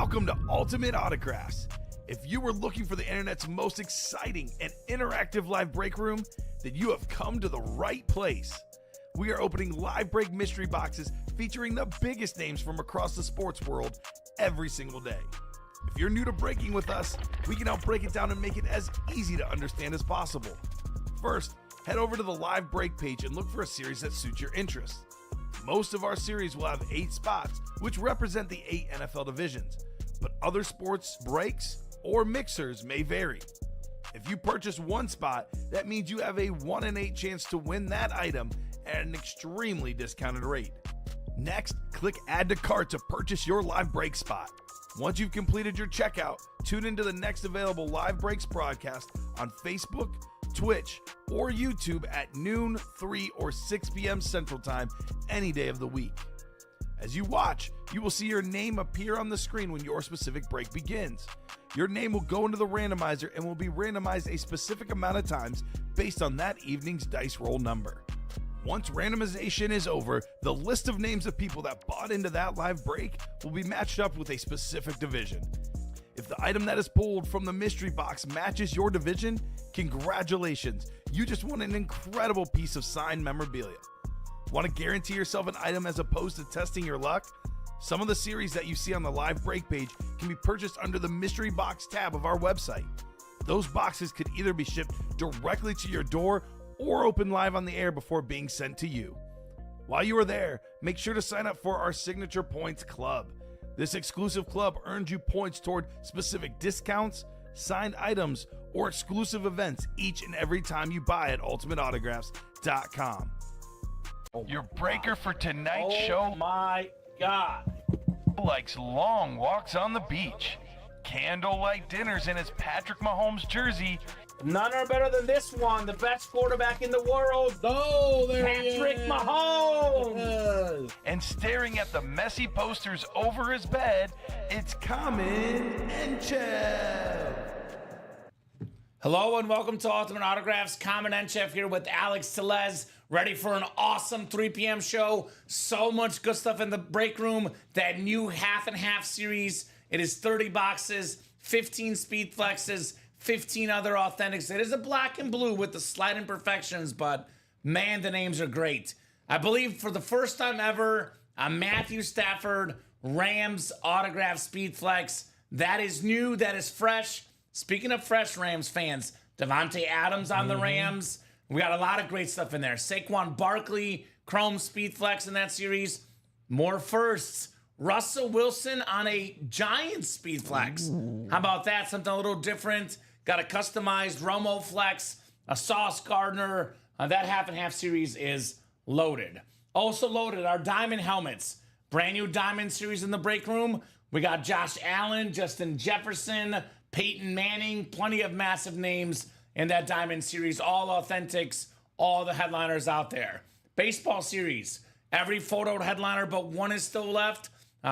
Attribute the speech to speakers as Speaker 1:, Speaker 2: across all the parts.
Speaker 1: Welcome to Ultimate Autographs. If you were looking for the internet's most exciting and interactive live break room, then you have come to the right place. We are opening live break mystery boxes featuring the biggest names from across the sports world every single day. If you're new to breaking with us, we can help break it down and make it as easy to understand as possible. First, head over to the live break page and look for a series that suits your interests. Most of our series will have 8 spots, which represent the 8 NFL divisions, but other sports breaks or mixers may vary. If you purchase one spot, that means you have a 1 in 8 chance to win that item at an extremely discounted rate. Next, click Add to Cart to purchase your live break spot. Once you've completed your checkout, tune into the next available live breaks broadcast on Facebook, Twitch, or YouTube at noon, 3, or 6 p.m. Central Time any day of the week. As you watch, you will see your name appear on the screen when your specific break begins. Your name will go into the randomizer and will be randomized a specific amount of times based on that evening's dice roll number. Once randomization is over, the list of names of people that bought into that live break will be matched up with a specific division. If the item that is pulled from the mystery box matches your division, congratulations, you just won an incredible piece of signed memorabilia. Want to guarantee yourself an item as opposed to testing your luck? Some of the series that you see on the live break page can be purchased under the mystery box tab of our website. Those boxes could either be shipped directly to your door or open live on the air before being sent to you. While you are there, make sure to sign up for our Signature Points Club. This exclusive club earns you points toward specific discounts, signed items, or exclusive events each and every time you buy at ultimateautographs.com. Your breaker for tonight's show.
Speaker 2: Oh my God.
Speaker 1: Likes long walks on the beach, candlelight dinners in his Patrick Mahomes jersey,
Speaker 2: None are better than this one, the best quarterback in the world.
Speaker 3: Oh, there
Speaker 2: Patrick
Speaker 3: he is.
Speaker 2: Mahomes.
Speaker 1: and staring at the messy posters over his bed, it's Common and Chev.
Speaker 2: Hello and welcome to Ultimate Autographs. Common and Chef here with Alex Telez, ready for an awesome 3 p.m. show. So much good stuff in the break room. That new half and half series. It is 30 boxes, 15 speed flexes, 15 other authentics. It is a black and blue with the slight imperfections, but man, the names are great. I believe for the first time ever, a Matthew Stafford Rams autograph speed flex. That is new, that is fresh. Speaking of fresh Rams fans, Devontae Adams on the Rams. We got a lot of great stuff in there. Saquon Barkley, Chrome speed flex in that series. More firsts. Russell Wilson on a Giants speed flex. How about that? Something a little different. Got a customized Romo flex, a Sauce Gardner. That half and half series is loaded. Also loaded are diamond helmets. Brand new diamond series in the break room. We got Josh Allen, Justin Jefferson, Peyton Manning, plenty of massive names in that diamond series. All authentics, all the headliners out there. Baseball series. Every photoed headliner but one is still left.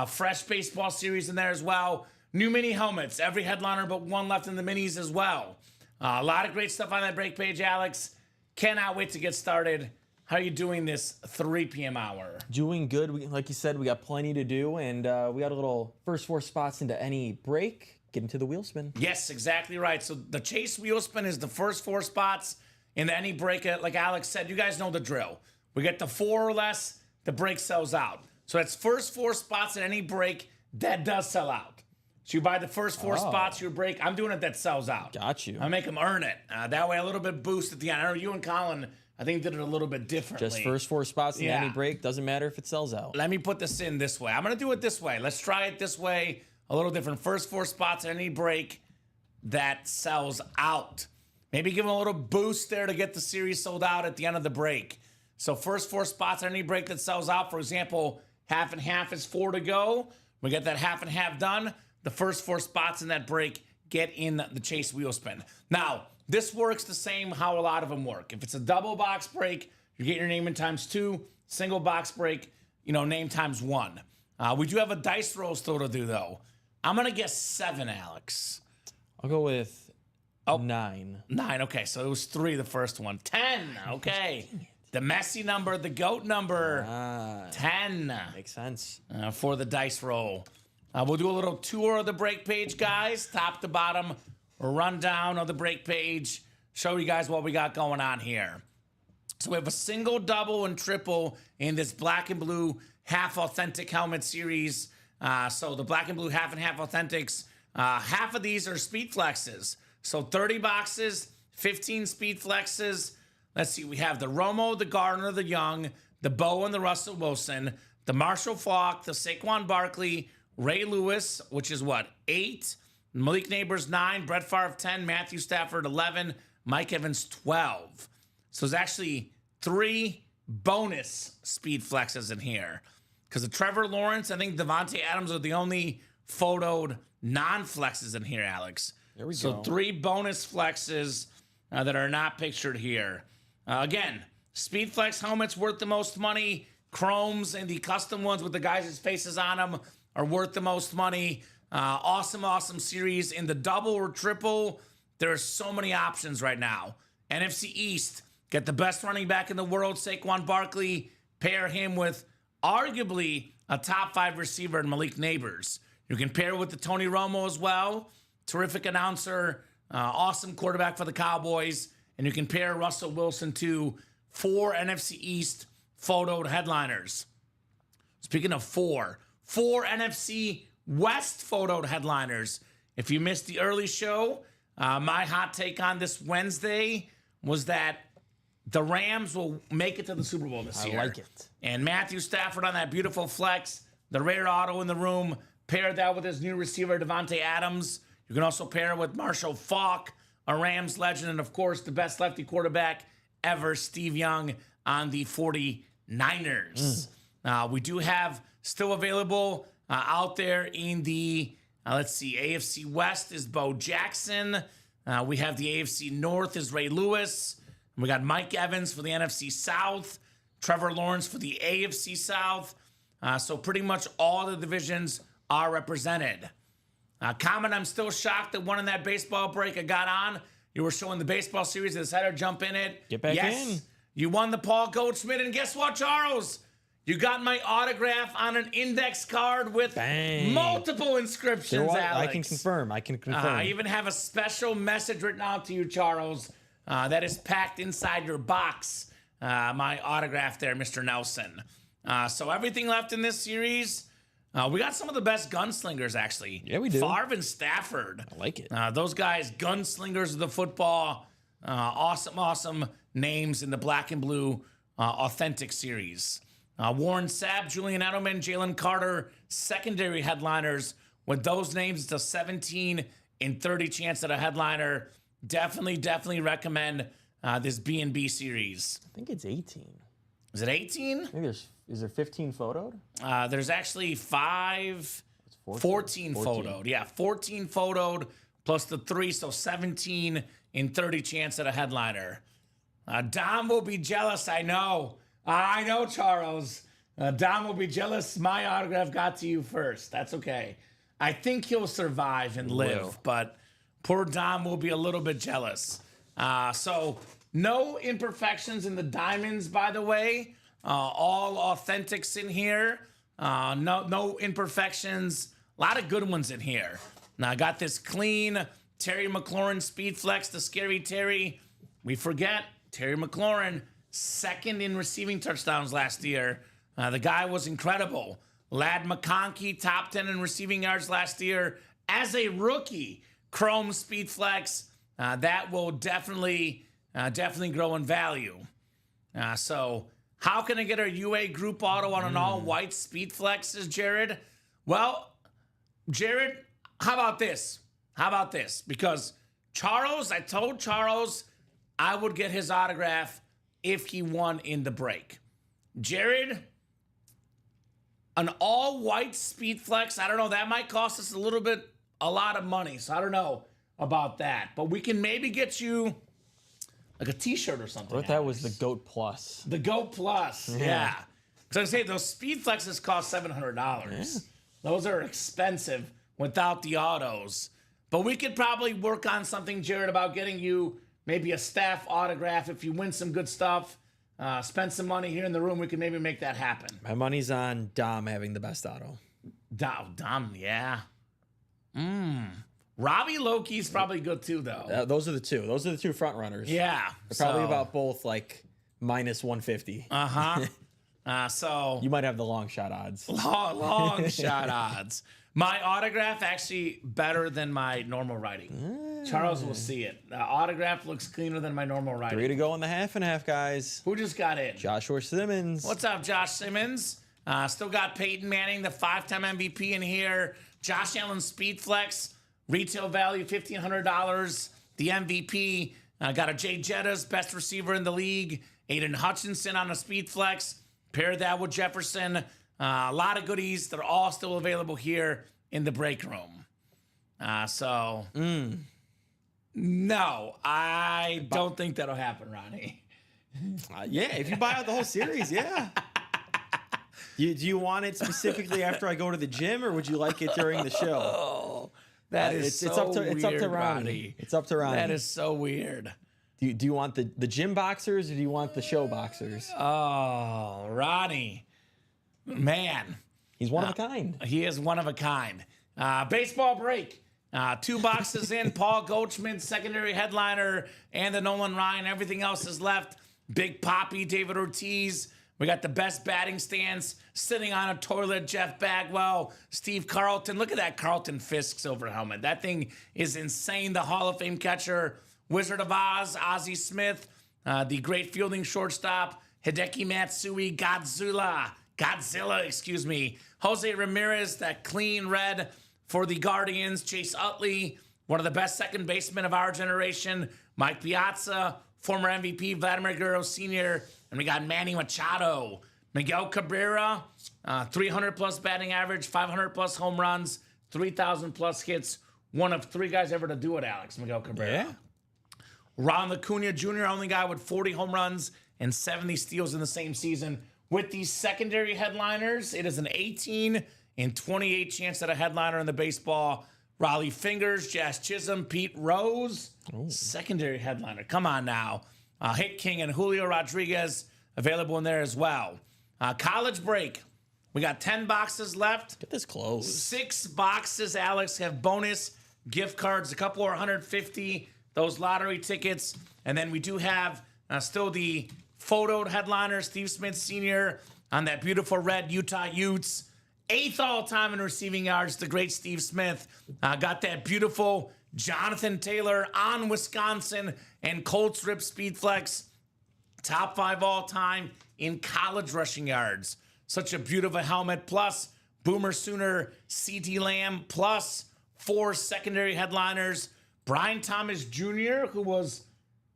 Speaker 2: Fresh baseball series in there as well. New mini helmets. Every headliner but one left in the minis as well. A lot of great stuff on that break page, Alex. Cannot wait to get started. How are you doing this 3 p.m. hour?
Speaker 3: Doing good. Like you said, we got plenty to do, and we got a little first 4 spots into any break. Get into the wheel spin.
Speaker 2: Yes, exactly right. So the Chase wheel spin is the first 4 spots in any break. Like Alex said, you guys know the drill. We get the 4 or less, the break sells out. So that's first 4 spots in any break that does sell out. So you buy the first 4 spots, your break. I'm doing it that sells out.
Speaker 3: Got you.
Speaker 2: I make them earn it. That way a little bit boost at the end. I know you and Colin, I think, did it a little bit differently.
Speaker 3: Just first 4 spots in
Speaker 2: Yeah.
Speaker 3: any break. Doesn't matter if it sells out.
Speaker 2: Let me put this in this way. I'm going to do it this way. Let's try it this way. A little different. First 4 spots in any break that sells out. Maybe give them a little boost there to get the series sold out at the end of the break. So first 4 spots in any break that sells out. For example, half and half is 4 to go. We get that half and half done. The first 4 spots in that break get in the Chase wheel spin. Now, this works the same how a lot of them work. If it's a double box break, you get your name in times 2. Single box break, name times 1. We do have a dice roll still to do, though. I'm going to guess 7, Alex.
Speaker 3: I'll go with 9.
Speaker 2: 9, okay. So it was 3 the first one. 10, okay. The messy number, the GOAT number. 10.
Speaker 3: Makes sense.
Speaker 2: For the dice roll. We'll do a little tour of the break page, guys. Top to bottom, a rundown of the break page. Show you guys what we got going on here. So we have a single, double, and triple in this black and blue half authentic helmet series. So the black and blue half and half authentics, half of these are speed flexes. So 30 boxes, 15 speed flexes. Let's see, we have the Romo, the Gardner, the Young, the Bo and the Russell Wilson, the Marshall Faulk, the Saquon Barkley, Ray Lewis, which is what, 8, Malik Neighbors 9, Brett Favre 10, Matthew Stafford 11, Mike Evans 12. So there's actually 3 bonus speed flexes in here. Because of Trevor Lawrence, I think Devontae Adams are the only photoed non-flexes in here, Alex.
Speaker 3: There we go.
Speaker 2: So 3 bonus flexes that are not pictured here. Again, speed flex helmets worth the most money. Chromes and the custom ones with the guys' faces on them are worth the most money. Awesome series. In the double or triple, there are so many options right now. NFC East, get the best running back in the world, Saquon Barkley. Pair him with arguably a top 5 receiver in Malik Neighbors. You can pair with the Tony Romo as well. Terrific announcer, awesome quarterback for the Cowboys. And you can pair Russell Wilson to 4 NFC East photoed headliners. Speaking of 4 NFC West photoed headliners. If you missed the early show, my hot take on this Wednesday was that the Rams will make it to the Super Bowl this year.
Speaker 3: I like it.
Speaker 2: And Matthew Stafford on that beautiful flex, the rare auto in the room, pair that with his new receiver, Devontae Adams. You can also pair it with Marshall Faulk, a Rams legend, and of course, the best lefty quarterback ever, Steve Young, on the 49ers. We do have still available out there in the, let's see, AFC West is Bo Jackson. We have the AFC North is Ray Lewis. We got Mike Evans for the NFC South, Trevor Lawrence for the AFC South. So pretty much all the divisions are represented. Comment, I'm still shocked that one in that baseball break I got on. You were showing the baseball series. I decided to jump in it.
Speaker 3: Get back in.
Speaker 2: You won the Paul Goldschmidt. And guess what, Charles? You got my autograph on an index card with multiple inscriptions, Alex.
Speaker 3: I can confirm.
Speaker 2: I even have a special message written out to you, Charles, that is packed inside your box. My autograph there, Mr. Nelson. So everything left in this series. We got some of the best gunslingers, actually.
Speaker 3: Yeah, we do.
Speaker 2: Favre and Stafford.
Speaker 3: I like it.
Speaker 2: Those guys, gunslingers of the football. Awesome names in the black and blue authentic series. Warren Sapp, Julian Edelman, Jalen Carter, secondary headliners. With those names, it's a 17 in 30 chance at a headliner. Definitely recommend this B&B series.
Speaker 3: I think it's 18.
Speaker 2: Is it 18?
Speaker 3: I think is there 15 photoed?
Speaker 2: There's actually 14 photoed. Yeah, 14 photoed plus the 3, so 17 in 30 chance at a headliner. Dom will be jealous, I know. I know, Charles. Dom will be jealous. My autograph got to you first. That's okay. I think he'll survive and live, but poor Dom will be a little bit jealous. So no imperfections in the diamonds, by the way. All authentics in here. No imperfections. A lot of good ones in here. Now I got this clean Terry McLaurin Speed Flex, the Scary Terry. We forget Terry McLaurin, 2nd in receiving touchdowns last year. The guy was incredible. Ladd McConkey, top 10 in receiving yards last year as a rookie. Chrome Speed Flex, that will definitely grow in value. So how can I get a UA group auto on an all-white Speed Flexes, Jared? Well, Jared, how about this? Because Charles, I told Charles I would get his autograph if he won in the break. Jared, an all-white Speed Flex, I don't know, that might cost us a lot of money, so I don't know about that. But we can maybe get you like a t-shirt or something.
Speaker 3: I thought that was the GOAT Plus.
Speaker 2: The GOAT Plus, yeah. So I say those Speed Flexes cost $700. Yeah. Those are expensive without the autos. But we could probably work on something, Jared, about getting you maybe a staff autograph if you win some good stuff. Spend some money here in the room. We can maybe make that happen.
Speaker 3: My money's on Dom having the best auto.
Speaker 2: Dom, yeah. Robbie Loki's probably good too, though.
Speaker 3: Those are the two. Those are the two front runners.
Speaker 2: Yeah.
Speaker 3: They're probably about both like minus 150.
Speaker 2: So
Speaker 3: You might have the long shot odds.
Speaker 2: long shot odds. My autograph actually better than my normal writing. Charles will see it. The autograph looks cleaner than my normal writing.
Speaker 3: 3 to go in the half and half, guys.
Speaker 2: Who just got in?
Speaker 3: Joshua Simmons.
Speaker 2: What's up, Josh Simmons? Still got Peyton Manning, the 5-time MVP in here. Josh Allen Speed Flex, retail value $1,500. The MVP. Got a Jay Jettas, best receiver in the league. Aiden Hutchinson on a Speed Flex. Pair that with Jefferson. A lot of goodies. They're all still available here in the break room. No, I don't think that'll happen, Ronnie.
Speaker 3: Yeah, if you buy out the whole series, yeah. Do you want it specifically after I go to the gym, or would you like it during the show?
Speaker 2: That is
Speaker 3: it's up to
Speaker 2: weird,
Speaker 3: Ronnie.
Speaker 2: Ronnie.
Speaker 3: It's up to Ronnie.
Speaker 2: That is so weird.
Speaker 3: Do you want the gym boxers, or do you want the show boxers?
Speaker 2: Oh, Ronnie. Man.
Speaker 3: He's one of a kind.
Speaker 2: He is one of a kind. Baseball break. 2 boxes in. Paul Goldschmidt, secondary headliner, and the Nolan Ryan. Everything else is left. Big Poppy, David Ortiz. We got the best batting stance sitting on a toilet. Jeff Bagwell, Steve Carlton. Look at that Carlton Fisk silver helmet. That thing is insane. The Hall of Fame catcher, Wizard of Oz, Ozzie Smith, the great fielding shortstop, Hideki Matsui, Godzilla, Jose Ramirez, that clean red for the Guardians, Chase Utley, one of the best second basemen of our generation, Mike Piazza, former MVP Vladimir Guerrero Sr., and we got Manny Machado, Miguel Cabrera, 300 plus batting average, 500 plus home runs, 3,000 plus hits. One of 3 guys ever to do it, Alex, Miguel Cabrera.
Speaker 3: Yeah.
Speaker 2: Ron Acuna Jr., only guy with 40 home runs and 70 steals in the same season. With these secondary headliners, it is an 18 in 28 chance at a headliner in the baseball. Raleigh Fingers, Jazz Chisholm, Pete Rose, secondary headliner. Come on now. Hit King and Julio Rodriguez available in there as well. College break. We got 10 boxes left.
Speaker 3: Get this close.
Speaker 2: 6 boxes, Alex, have bonus gift cards. A couple are 150. Those lottery tickets. And then we do have still the photoed headliner, Steve Smith Sr. on that beautiful red Utah Utes. 8th all-time in receiving yards, the great Steve Smith. Got that beautiful Jonathan Taylor on Wisconsin and Colts Rip Speed Flex. Top 5 all-time in college rushing yards. Such a beautiful helmet. Plus, Boomer Sooner, CeeDee Lamb. Plus, 4 secondary headliners. Brian Thomas Jr., who was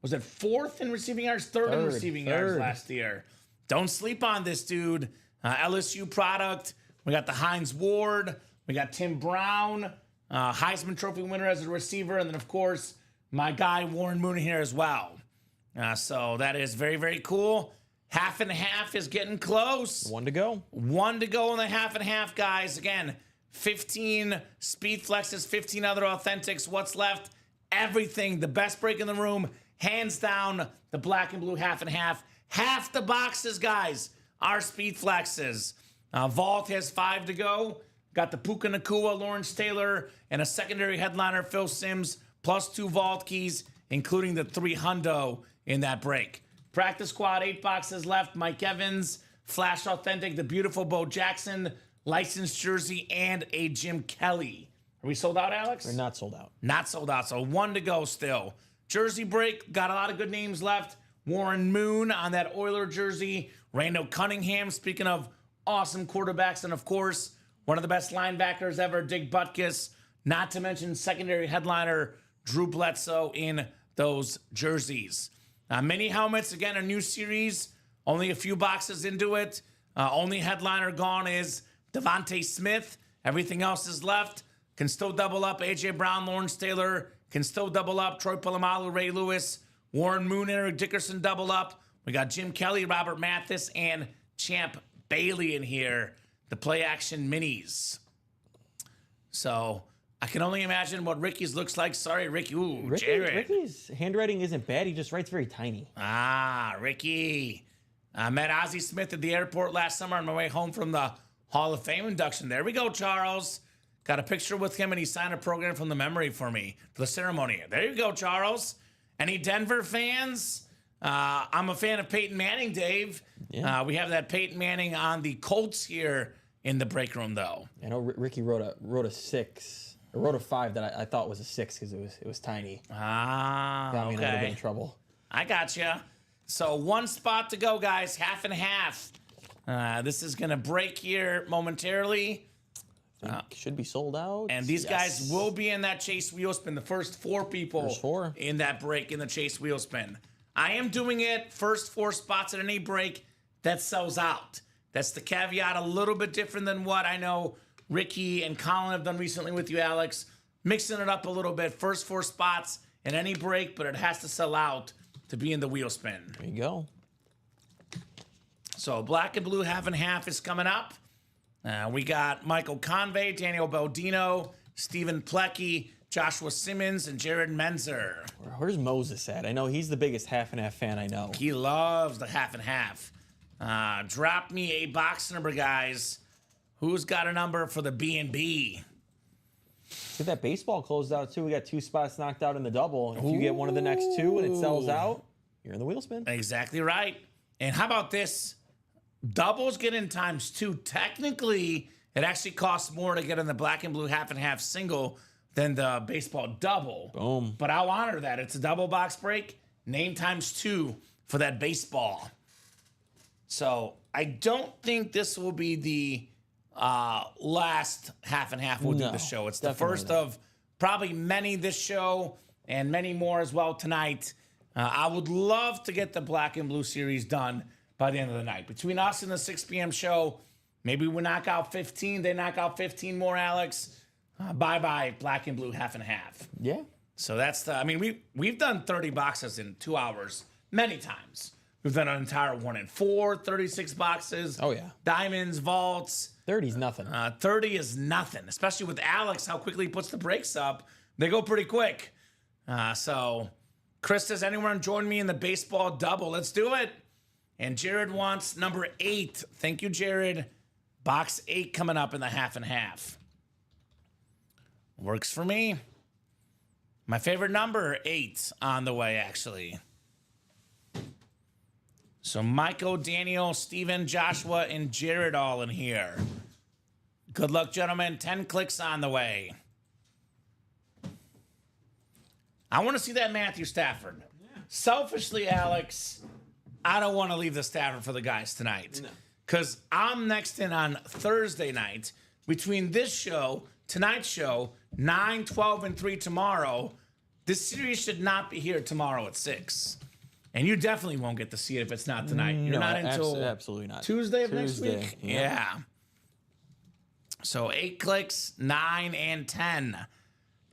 Speaker 2: it 4th in receiving yards? 3rd in receiving yards last year. Don't sleep on this dude. LSU product. We got the Hines Ward. We got Tim Brown, Heisman Trophy winner as a receiver. And then, of course, my guy Warren Moon here as well. So that is very, very cool. Half and half is getting close.
Speaker 3: 1 to go.
Speaker 2: 1 to go in the half and half, guys. Again, 15 Speed Flexes, 15 other Authentics. What's left? Everything. The best break in the room. Hands down, the black and blue half and half. Half the boxes, guys, are Speed Flexes. Vault has 5 to go. Got the Puka Nacua, Lawrence Taylor, and a secondary headliner, Phil Simms, plus 2 Vault keys, including the 3 hundo in that break. Practice squad, 8 boxes left. Mike Evans, Flash Authentic, the beautiful Bo Jackson, licensed jersey, and a Jim Kelly. Are we sold out, Alex?
Speaker 3: They're not sold out.
Speaker 2: Not sold out, so 1 to go still. Jersey break, got a lot of good names left. Warren Moon on that Oiler jersey. Randall Cunningham, speaking of awesome quarterbacks, and of course, one of the best linebackers ever, Dick Butkus. Not to mention secondary headliner Drew Bledsoe in those jerseys. Mini helmets, again, a new series. Only a few boxes into it. Only headliner gone is Devontae Smith. Everything else is left. Can still double up A.J. Brown, Lawrence Taylor. Can still double up Troy Polamalu, Ray Lewis. Warren Moon, Eric Dickerson double up. We got Jim Kelly, Robert Mathis, and Champ Bailey in here. The play action minis. So I can only imagine what Ricky's looks like. Sorry, Ricky. Ooh, Jared.
Speaker 3: Ricky's handwriting isn't bad. He just writes very tiny.
Speaker 2: Ricky. I met Ozzie Smith at the airport last summer on my way home from the Hall of Fame induction. There we go, Charles. Got a picture with him, and he signed a program from the memory for me for the ceremony. There you go, Charles. Any Denver fans? I'm a fan of Peyton Manning, Dave.
Speaker 3: Yeah.
Speaker 2: We have that Peyton Manning on the Colts here in the break room, though.
Speaker 3: I know Ricky wrote a 6, or wrote a 5 that I thought was a 6 because it was tiny. Got me in a little bit of trouble.
Speaker 2: I got you. So one spot to go, guys. Half and half. This is going to break here momentarily.
Speaker 3: Should be sold out.
Speaker 2: And these guys will be in that Chase Wheel Spin. The first 4 people
Speaker 3: First 4.
Speaker 2: in that break in the Chase Wheel Spin. I am doing it first 4 spots at any break that sells out. That's the caveat, a little bit different than what I know Ricky and Colin have done recently with you, Alex. Mixing it up a little bit. First 4 spots in any break, but it has to sell out to be in the wheel spin.
Speaker 3: There you go.
Speaker 2: So black and blue half and half is coming up. We got Michael Convey, Daniel Baldino, Stephen Plecki, Joshua Simmons, and Jared Menzer.
Speaker 3: Where's Moses at? I know he's the biggest half and half fan I know.
Speaker 2: He loves the half and half. Drop me a box number, guys. Who's got a number for the B&B?
Speaker 3: See, that baseball closed out too. We got 2 spots knocked out in the double. If you get one of the next 2 and it sells out, you're in the wheel spin.
Speaker 2: Exactly right. And how about this? Doubles get in ×2. Technically, it actually costs more to get in the black and blue half and half single than the baseball double.
Speaker 3: Boom.
Speaker 2: But I'll honor that. It's a double box break. Name ×2 for that baseball. So I don't think this will be the last half and half we'll do the show. It's the first of probably many this show and many more as well tonight. I would love to get the black and blue series done by the end of the night. Between us and the 6 p.m. show, maybe we knock out 15. They knock out 15 more, Alex. Bye-bye, black and blue half and half.
Speaker 3: Yeah.
Speaker 2: So that's the, I mean, we've done 30 boxes in 2 hours many times. We've done an entire 1 in 4, 36 boxes.
Speaker 3: Oh, yeah.
Speaker 2: Diamonds, vaults.
Speaker 3: 30's nothing.
Speaker 2: 30 is nothing, especially with Alex, how quickly he puts the brakes up. They go pretty quick. So Chris says, anyone join me in the baseball double? Let's do it. And Jared wants number 8. Thank you, Jared. Box 8 coming up in the half and half. Works for me. My favorite number, 8, on the way, actually. So Michael, Daniel, Steven, Joshua, and Jared all in here. Good luck, gentlemen. 10 clicks on the way. I want to see that Matthew Stafford. Selfishly, Alex, I don't want to leave the Stafford for the guys tonight. Because I'm next in on Thursday night. Between this show, tonight's show, 9, 12, and 3 tomorrow, this series should not be here tomorrow at 6. And you definitely won't get to see it if it's not tonight. You're not until
Speaker 3: absolutely not.
Speaker 2: Tuesday of next week?
Speaker 3: Yeah.
Speaker 2: So 8 clicks, 9, and 10.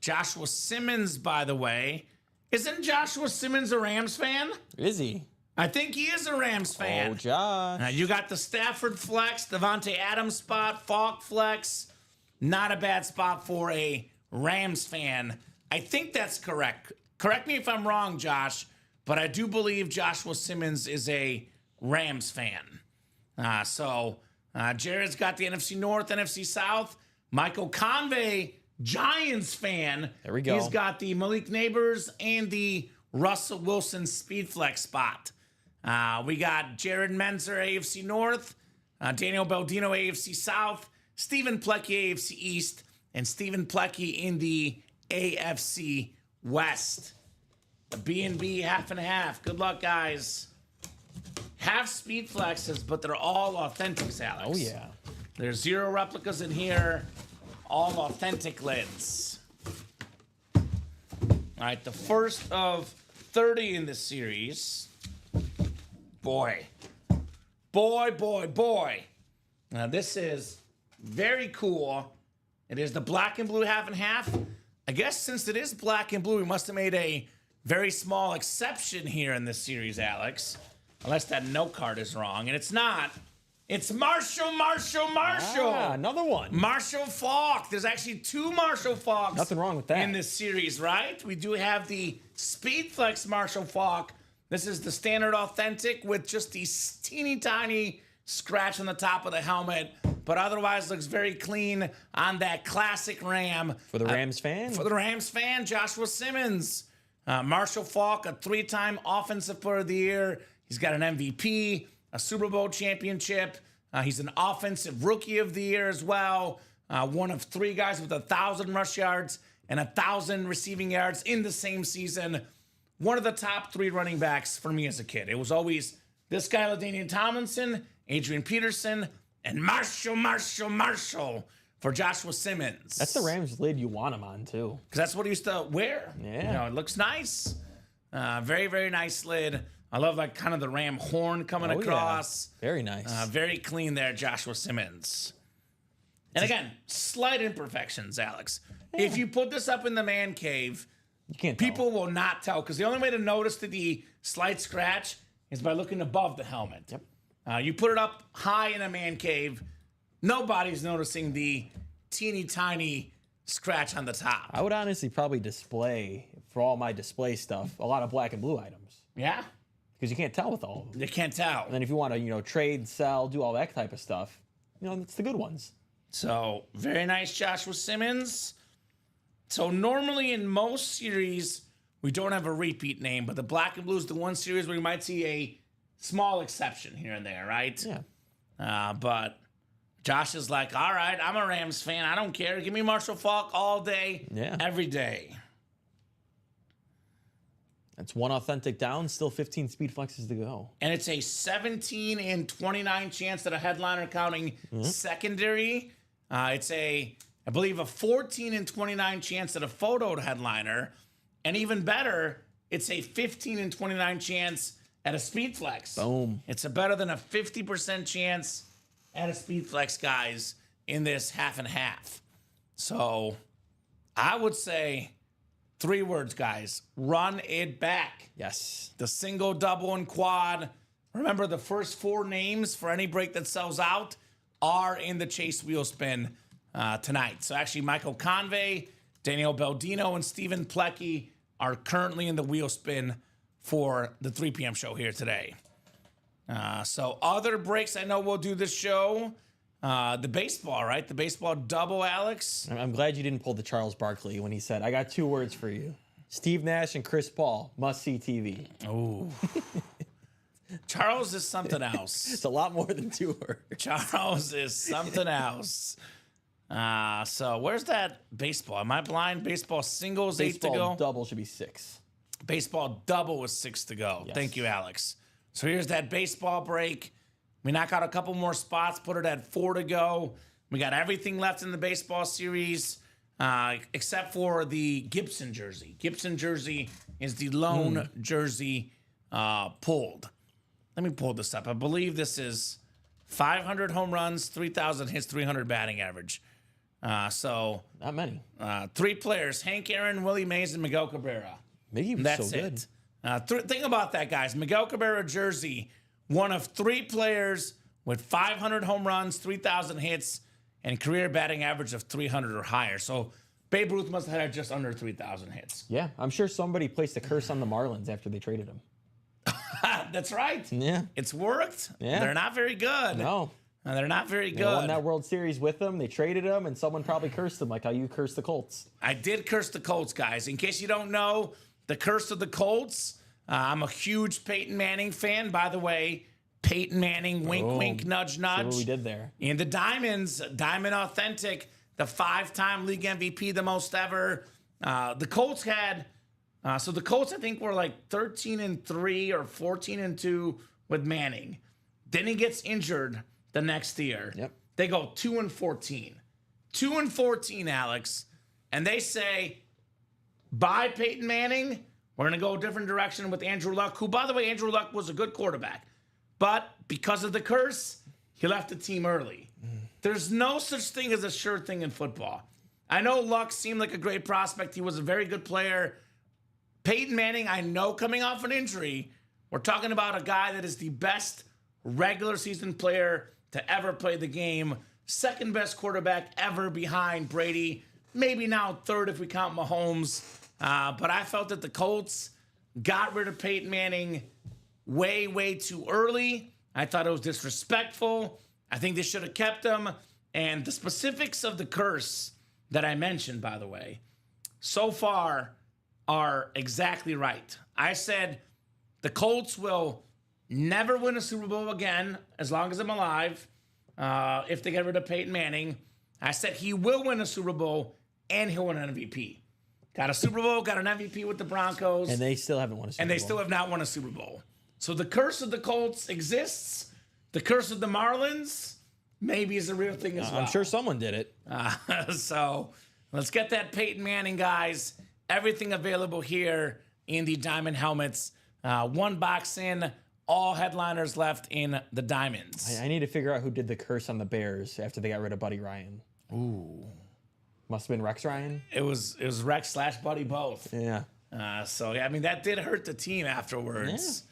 Speaker 2: Joshua Simmons, by the way. Isn't Joshua Simmons a Rams fan?
Speaker 3: Is he?
Speaker 2: I think he is a Rams fan.
Speaker 3: Oh, Josh.
Speaker 2: Now, you got the Stafford flex, Devontae Adams spot, Falk flex. Not a bad spot for a Rams fan. I think that's correct. Correct me if I'm wrong, Josh, but I do believe Joshua Simmons is a Rams fan. Jared's got the NFC North, NFC South. Michael Convey, Giants fan.
Speaker 3: There we go.
Speaker 2: He's got the Malik Neighbors and the Russell Wilson Speed Flex spot. We got Jared Menzer, AFC North. Daniel Baldino, AFC South. Stephen Plecki, AFC East. And Stephen Plecki in the AFC West. The B&B half and half. Good luck, guys. Half speed flexes, but they're all authentics, Alex.
Speaker 3: Oh, yeah.
Speaker 2: There's 0 replicas in here. All authentic lids. All right, the first of 30 in this series. Boy. Now, this is very cool. It is the black and blue half and half. I guess since it is black and blue, we must have made a very small exception here in this series, Alex. Unless that note card is wrong. And it's not. It's Marshall.
Speaker 3: Another one.
Speaker 2: Marshall Falk. There's actually 2 Marshall Falks.
Speaker 3: Nothing wrong with that.
Speaker 2: In this series, right? We do have the Speedflex Marshall Falk. This is the standard authentic with just the teeny tiny scratch on the top of the helmet. but otherwise looks very clean on that classic Ram.
Speaker 3: For the Rams fan?
Speaker 2: For the Rams fan, Joshua Simmons. Marshall Faulk, a 3-time Offensive Player of the Year. He's got an MVP, a Super Bowl championship. He's an Offensive Rookie of the Year as well. One of 3 guys with 1,000 rush yards and 1,000 receiving yards in the same season. One of the top 3 running backs for me as a kid. It was always this guy, LaDainian Tomlinson, Adrian Peterson, and Marshall for Joshua Simmons.
Speaker 3: That's the Rams lid you want him on, too.
Speaker 2: Because that's what he used to wear.
Speaker 3: Yeah.
Speaker 2: You know, it looks nice. Very, very nice lid. I love like kind of the Ram horn coming across.
Speaker 3: Yeah. Very nice.
Speaker 2: Very clean there, Joshua Simmons. And again, slight imperfections, Alex. Yeah. If you put this up in the man cave,
Speaker 3: you can't
Speaker 2: people will not tell. Because the only way to notice the slight scratch is by looking above the helmet.
Speaker 3: Yep.
Speaker 2: You put it up high in a man cave, nobody's noticing the teeny tiny scratch on the top.
Speaker 3: I would honestly probably display, for all my display stuff, a lot of black and blue items.
Speaker 2: Yeah?
Speaker 3: Because you can't tell with all of them.
Speaker 2: You can't tell.
Speaker 3: And then if you want to, trade, sell, do all that type of stuff, it's the good ones.
Speaker 2: So, very nice, Joshua Simmons. So, normally in most series, we don't have a repeat name, but the Black and Blue is the one series where you might see a small exception here and there, right?
Speaker 3: Yeah.
Speaker 2: But Josh is like, all right, I'm a Rams fan. I don't care. Give me Marshall Faulk all day, every day.
Speaker 3: That's 1 authentic down, still 15 speed flexes to go.
Speaker 2: And it's a 17 in 29 chance that a headliner counting secondary. It's I believe, a 14 in 29 chance that a photoed headliner. And even better, it's a 15 in 29 chance at a speed flex.
Speaker 3: Boom.
Speaker 2: It's a better than a 50% chance at a speed flex, guys, in this half and half. So I would say 3 words, guys. Run it back.
Speaker 3: Yes.
Speaker 2: The single, double, and quad. Remember, the first 4 names for any break that sells out are in the Chase Wheel Spin tonight. So actually, Michael Convey, Daniel Baldino, and Stephen Plecky are currently in the wheel spin for the 3 p.m. show here today. So other breaks I know we'll do this show. The baseball, right? The baseball double, Alex.
Speaker 3: I'm glad you didn't pull the Charles Barkley when he said, I got 2 words for you. Steve Nash and Chris Paul, must-see TV.
Speaker 2: Oh. Charles is something else.
Speaker 3: It's a lot more than 2 words.
Speaker 2: Charles is something else. So where's that baseball? Am I blind? Baseball singles, 8 to go?
Speaker 3: Baseball double should be 6.
Speaker 2: Baseball double was 6 to go.
Speaker 3: Yes.
Speaker 2: Thank you, Alex. So here's that baseball break. We knock out a couple more spots, put it at 4 to go. We got everything left in the baseball series, except for the Gibson jersey. Gibson jersey is the lone jersey pulled. Let me pull this up. I believe this is 500 home runs, 3,000 hits, 300 batting average. So
Speaker 3: not many.
Speaker 2: 3 players: Hank Aaron, Willie Mays, and Miguel Cabrera.
Speaker 3: Maybe was
Speaker 2: That's
Speaker 3: so good.
Speaker 2: it. Think about that, guys. Miguel Cabrera jersey, one of 3 players with 500 home runs, 3,000 hits, and career batting average of 300 or higher. So Babe Ruth must have had just under 3,000 hits.
Speaker 3: Yeah, I'm sure somebody placed a curse on the Marlins after they traded him.
Speaker 2: That's right.
Speaker 3: Yeah.
Speaker 2: It's worked.
Speaker 3: Yeah.
Speaker 2: They're not very good.
Speaker 3: No.
Speaker 2: They're not very
Speaker 3: They
Speaker 2: good.
Speaker 3: won that World Series with them. They traded him, and someone probably cursed them like how you cursed the Colts.
Speaker 2: I did curse the Colts, guys. In case you don't know, the curse of the Colts. I'm a huge Peyton Manning fan. By the way, Peyton Manning, wink, wink, nudge, nudge.
Speaker 3: See what we did there.
Speaker 2: And the Diamonds, Diamond Authentic, the 5-time league MVP, the most ever. The Colts had, so the Colts, I think, were like 13-3 or 14-2 with Manning. Then he gets injured the next year.
Speaker 3: Yep.
Speaker 2: They go 2-14. 2-14, Alex. And they say, bye, Peyton Manning. We're going to go a different direction with Andrew Luck, who, by the way, Andrew Luck was a good quarterback. But because of the curse, he left the team early. There's no such thing as a sure thing in football. I know Luck seemed like a great prospect. He was a very good player. Peyton Manning, I know, coming off an injury, we're talking about a guy that is the best regular season player to ever play the game. Second best quarterback ever behind Brady. Maybe now 3rd if we count Mahomes. But I felt that the Colts got rid of Peyton Manning way, way too early. I thought it was disrespectful. I think they should have kept him. And the specifics of the curse that I mentioned, by the way, so far are exactly right. I said the Colts will never win a Super Bowl again as long as I'm alive if they get rid of Peyton Manning. I said he will win a Super Bowl and he'll win an MVP. Got a Super Bowl, got an MVP with the Broncos.
Speaker 3: And they still haven't won a Super Bowl.
Speaker 2: And they still have not won a Super Bowl. So the curse of the Colts exists. The curse of the Marlins maybe is a real thing as well.
Speaker 3: I'm sure someone did it.
Speaker 2: So let's get that Peyton Manning, guys. Everything available here in the Diamond Helmets. One box in, all headliners left in the Diamonds.
Speaker 3: I need to figure out who did the curse on the Bears after they got rid of Buddy Ryan.
Speaker 2: Ooh.
Speaker 3: Must have been Rex Ryan.
Speaker 2: It was Rex / Buddy both.
Speaker 3: Yeah.
Speaker 2: So, yeah, I mean, that did hurt the team afterwards.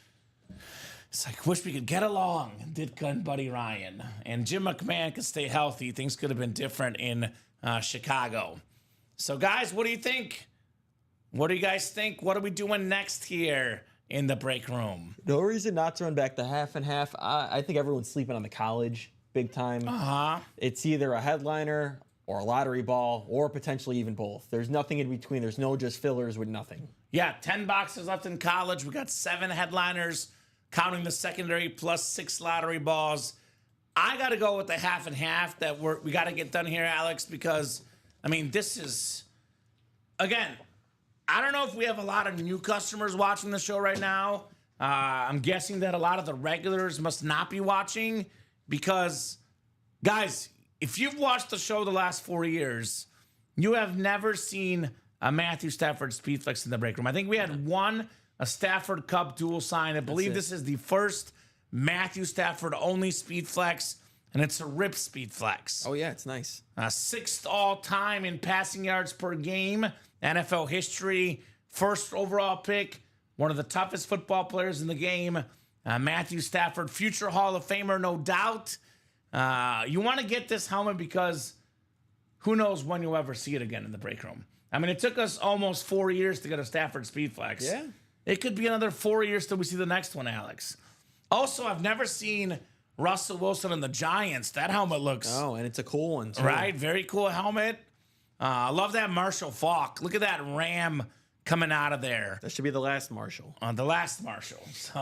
Speaker 2: Yeah. It's like, wish we could get along, Ditka and Buddy Ryan. And Jim McMahon could stay healthy. Things could have been different in Chicago. So, guys, what do you think? What do you guys think? What are we doing next here in the break room?
Speaker 3: No reason not to run back the half and half. I think everyone's sleeping on the college big time.
Speaker 2: Uh-huh.
Speaker 3: It's either a headliner or a lottery ball, or potentially even both. There's nothing in between. There's no just fillers with nothing.
Speaker 2: Yeah, 10 boxes left in college. We got 7 headliners, counting the secondary plus 6 lottery balls. I got to go with the half and half that we got to get done here, Alex, because, I mean, this is, again, I don't know if we have a lot of new customers watching the show right now. I'm guessing that a lot of the regulars must not be watching because, guys, if you've watched the show the last 4 years, you have never seen a Matthew Stafford Speedflex in the break room. I think we had a Stafford Cup dual sign. I believe this is the first Matthew Stafford only Speedflex, and it's a RIP Speedflex.
Speaker 3: Oh, yeah, it's nice.
Speaker 2: 6th all-time in passing yards per game, NFL history, first overall pick, one of the toughest football players in the game, Matthew Stafford, future Hall of Famer, no doubt. You want to get this helmet because who knows when you'll ever see it again in the break room. I mean, it took us almost 4 years to get a Stafford Speedflex.
Speaker 3: Yeah.
Speaker 2: It could be another 4 years till we see the next one, Alex. Also, I've never seen Russell Wilson and the Giants. That helmet looks...
Speaker 3: Oh, and it's a cool one, too.
Speaker 2: Right? Very cool helmet. I love that Marshall Faulk. Look at that ram coming out of there.
Speaker 3: That should be the last Marshall.
Speaker 2: The last Marshall. So